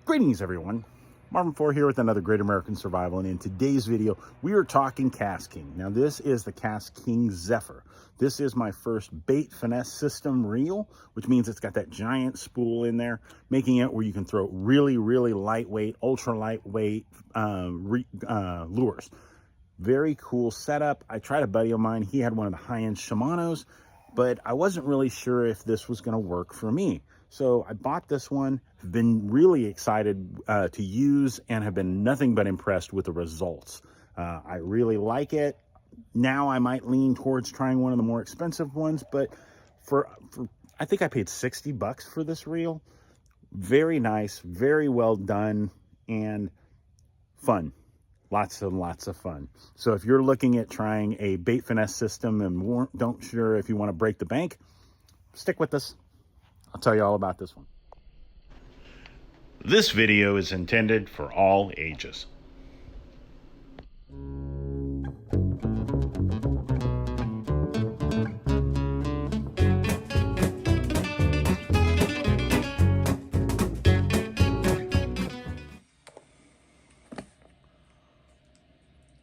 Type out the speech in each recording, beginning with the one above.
Greetings everyone, Marvin 4 here with another Great American Survival, and in today's video we are talking Kastking. Now this is the Kastking Zephyr. This is my first bait finesse system reel, which means it's got that giant spool in there, making it where you can throw really lightweight, ultra lightweight lures. Very cool setup. I tried a buddy of mine, he had one of the high-end Shimano's, but I wasn't really sure if this was going to work for me. So I bought this one, have been really excited to use, and have been nothing but impressed with the results. I really like it. Now I might lean towards trying one of the more expensive ones, but for I think I paid 60 bucks for this reel. Very nice, very well done, and fun. Lots and lots of fun. So if you're looking at trying a bait finesse system and don't sure if you want to break the bank, stick with us. I'll tell you all about this one. This video is intended for all ages.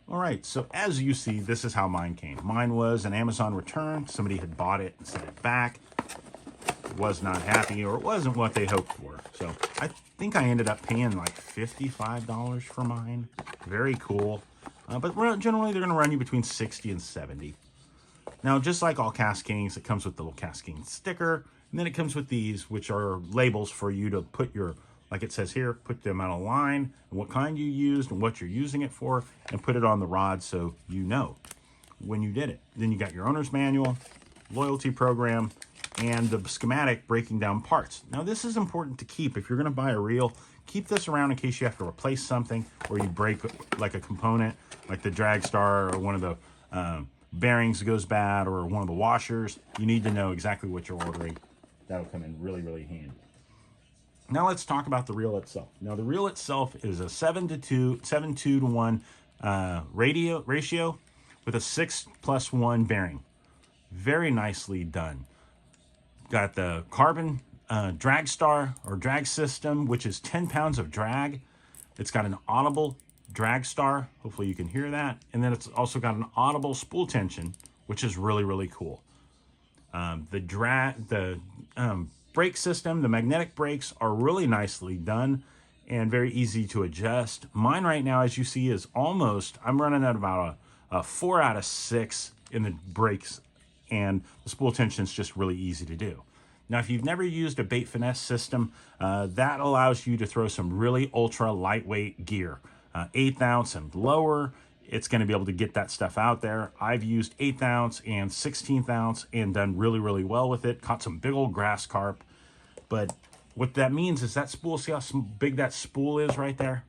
All right, so as you see, this is how mine came. Mine was an Amazon return. Somebody had bought it and sent it back. Was not happy, or it wasn't what they hoped for. So I think I ended up paying like $55 for mine. Very cool. But generally they're going to run you between 60 and 70. Now, just like all Kastkings, it comes with the little Kastking sticker, and then it comes with these, which are labels for you to put your, like it says here, put them on a line, and what kind you used and what you're using it for, and put it on the rod so you know when you did it. Then you got your owner's manual, loyalty program, and the schematic breaking down parts. Now this is important to keep. If you're going to buy a reel, keep this around in case you have to replace something, or you break like a component, like the drag star, or one of the bearings goes bad, or one of the washers. You need to know exactly what you're ordering. That'll come in really handy. Now let's talk about the reel itself. Now the reel itself is a 7:2 to 1 ratio with a 6+1 bearing. Very nicely done. Got the carbon drag star or drag system, which is 10 pounds of drag. It's got an audible drag star. Hopefully you can hear that. And then it's also got an audible spool tension, which is really cool. The brake system, the magnetic brakes are really nicely done and very easy to adjust. Mine right now, as you see, is almost, I'm running at about a 4 out of 6 in the brakes, and the spool tension is just really easy to do. Now, if you've never used a bait finesse system, that allows you to throw some really ultra lightweight gear. 1/8 ounce and lower, it's going to be able to get that stuff out there. I've used 1/8 ounce and 1/16 ounce and done really well with it. Caught some big old grass carp. But what that means is that spool, see how big that spool is right there?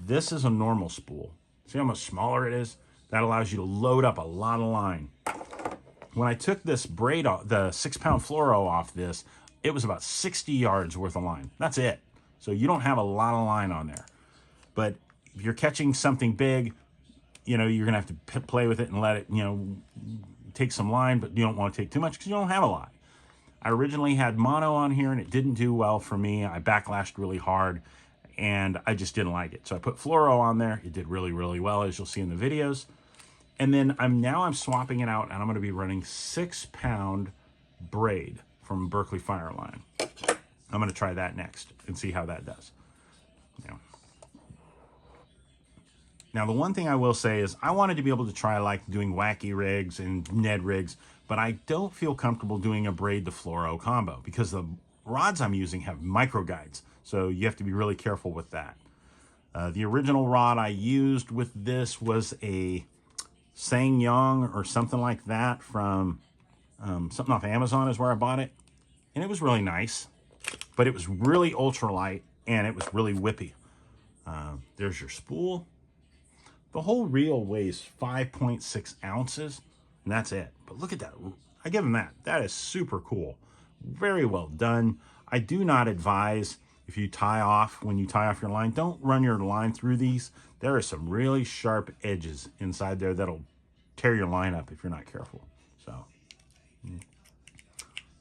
This is a normal spool. See how much smaller it is? That allows you to load up a lot of line. When I took this braid off, the 6-pound fluoro off this, it was about 60 yards worth of line. That's it. So you don't have a lot of line on there. But if you're catching something big, you know, you're going to have to play with it and let it, you know, take some line, but you don't want to take too much because you don't have a lot. I originally had mono on here and it didn't do well for me. I backlashed really hard and I just didn't like it. So I put fluoro on there. It did really well, as you'll see in the videos. And then I'm swapping it out, and I'm going to be running 6-pound braid from Berkeley Fireline. I'm going to try that next and see how that does. Now, the one thing I will say is I wanted to be able to try like doing wacky rigs and Ned rigs, but I don't feel comfortable doing a braid to fluoro combo because the rods I'm using have micro guides, so you have to be really careful with that. The original rod I used with this was a SsangYong or something like that from something off Amazon is where I bought it, and it was really nice, but it was really ultralight and it was really whippy. There's your spool. The whole reel weighs 5.6 ounces, and that's it. But look at that. I give them that. That is super cool. Very well done. I do not advise, if you tie off, when you tie off your line, don't run your line through these. There are some really sharp edges inside there that'll tear your line up if you're not careful. So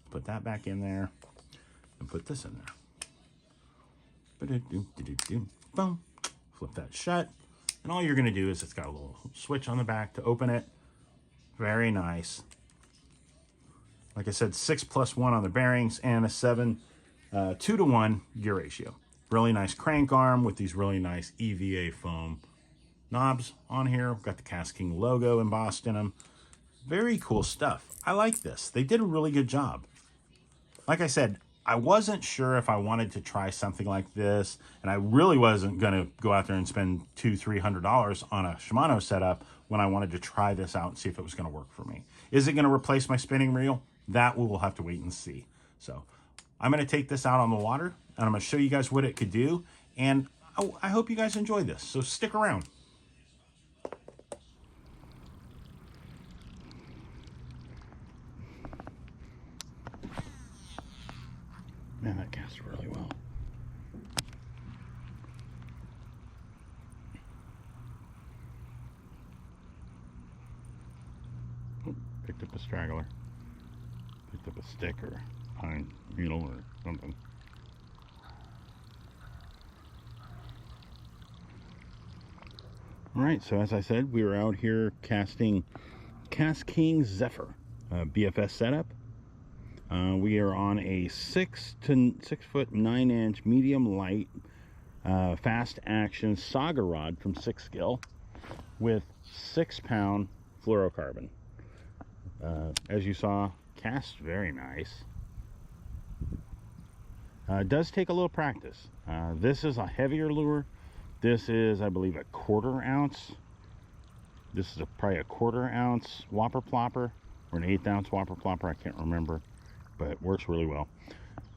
put that back in there and put this in there. Boom. Flip that shut. And all you're going to do is it's got a little switch on the back to open it. Very nice. Like I said, 6+1 on the bearings and a 2-to-1 gear ratio. Really nice crank arm with these really nice EVA foam knobs on here. We've got the Kastking logo embossed in them. Very cool stuff. I like this. They did a really good job. Like I said, I wasn't sure if I wanted to try something like this, and I really wasn't going to go out there and spend $200-300 on a Shimano setup when I wanted to try this out and see if it was going to work for me. Is it going to replace my spinning reel? That we will have to wait and see. So I'm going to take this out on the water, and I'm going to show you guys what it could do, and I hope you guys enjoy this. So stick around. Man, that casts really well. Oh, picked up a straggler. Picked up a stick or pine needle or something. Alright, so as I said, we were out here casting Kastking Zephyr BFS setup. We are on a 6 foot 9 inch medium light fast action Saga rod from Sixgill with 6-pound fluorocarbon. As you saw, casts very nice. Does take a little practice. This is a heavier lure. This is, I believe, a 1/4 ounce. This is probably a 1/4 ounce whopper plopper or an 1/8 ounce whopper plopper. I can't remember, but it works really well.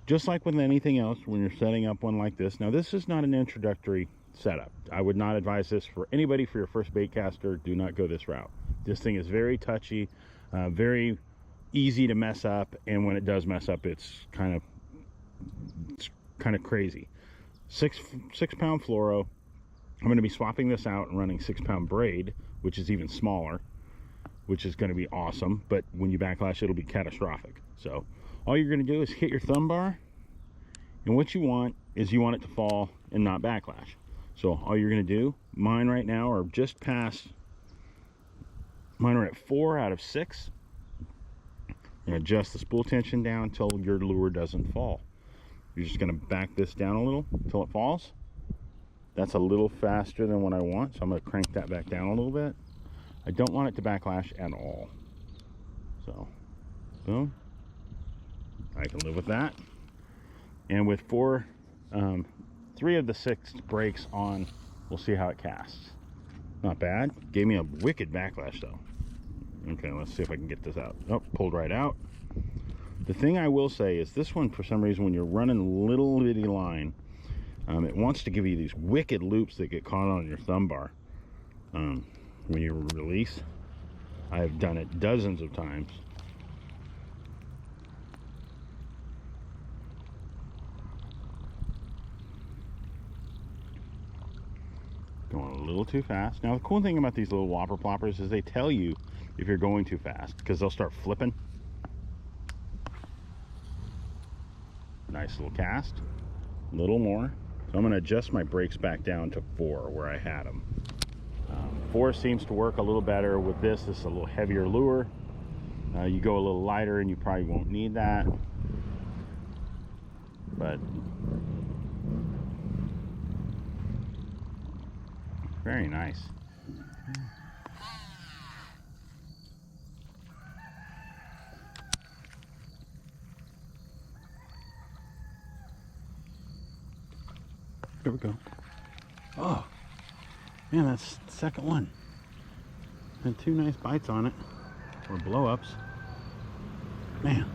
Just like with anything else, when you're setting up one like this. Now, this is not an introductory setup. I would not advise this for anybody for your first bait caster. Do not go this route. This thing is very touchy, very easy to mess up, and when it does mess up, it's kind of crazy. Six pound fluoro. I'm going to be swapping this out and running 6-pound braid, which is even smaller, which is going to be awesome. But when you backlash, it'll be catastrophic. So all you're going to do is hit your thumb bar, and what you want is you want it to fall and not backlash. So all you're going to do, mine right now are just past, mine are at 4 out of 6. And adjust the spool tension down until your lure doesn't fall. You're just going to back this down a little until it falls. That's a little faster than what I want, so I'm going to crank that back down a little bit. I don't want it to backlash at all. So, boom. I can live with that. And with 3 of the 6 brakes on, we'll see how it casts. Not bad. Gave me a wicked backlash though. Okay, let's see if I can get this out. Oh, pulled right out. The thing I will say is this one, for some reason, when you're running little bitty line, it wants to give you these wicked loops that get caught on your thumb bar when you release. I have done it dozens of times. Going a little too fast. Now, the cool thing about these little whopper ploppers is they tell you if you're going too fast, because they'll start flipping. Nice little cast. A little more. So I'm going to adjust my brakes back down to 4 where I had them. 4 seems to work a little better with this. This is a little heavier lure. You go a little lighter and you probably won't need that. But very nice. There we go. Oh, man, that's the second one. Had 2 nice bites on it, or blow-ups. Man.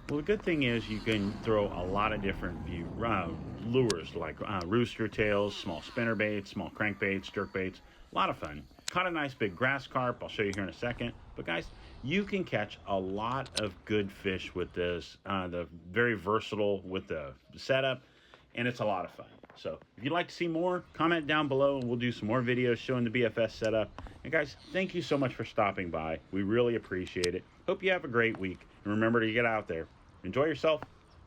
Well, the good thing is you can throw a lot of different lures, like rooster tails, small spinner baits, small crankbaits, jerk baits. A lot of fun. Caught a nice big grass carp. I'll show you here in a second. But guys, you can catch a lot of good fish with this. The very versatile with the setup, and it's a lot of fun. So if you'd like to see more, comment down below, and we'll do some more videos showing the BFS setup. And guys, thank you so much for stopping by. We really appreciate it. Hope you have a great week. And remember to get out there, enjoy yourself,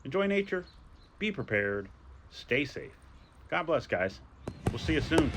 enjoy nature, be prepared, stay safe. God bless, guys. We'll see you soon.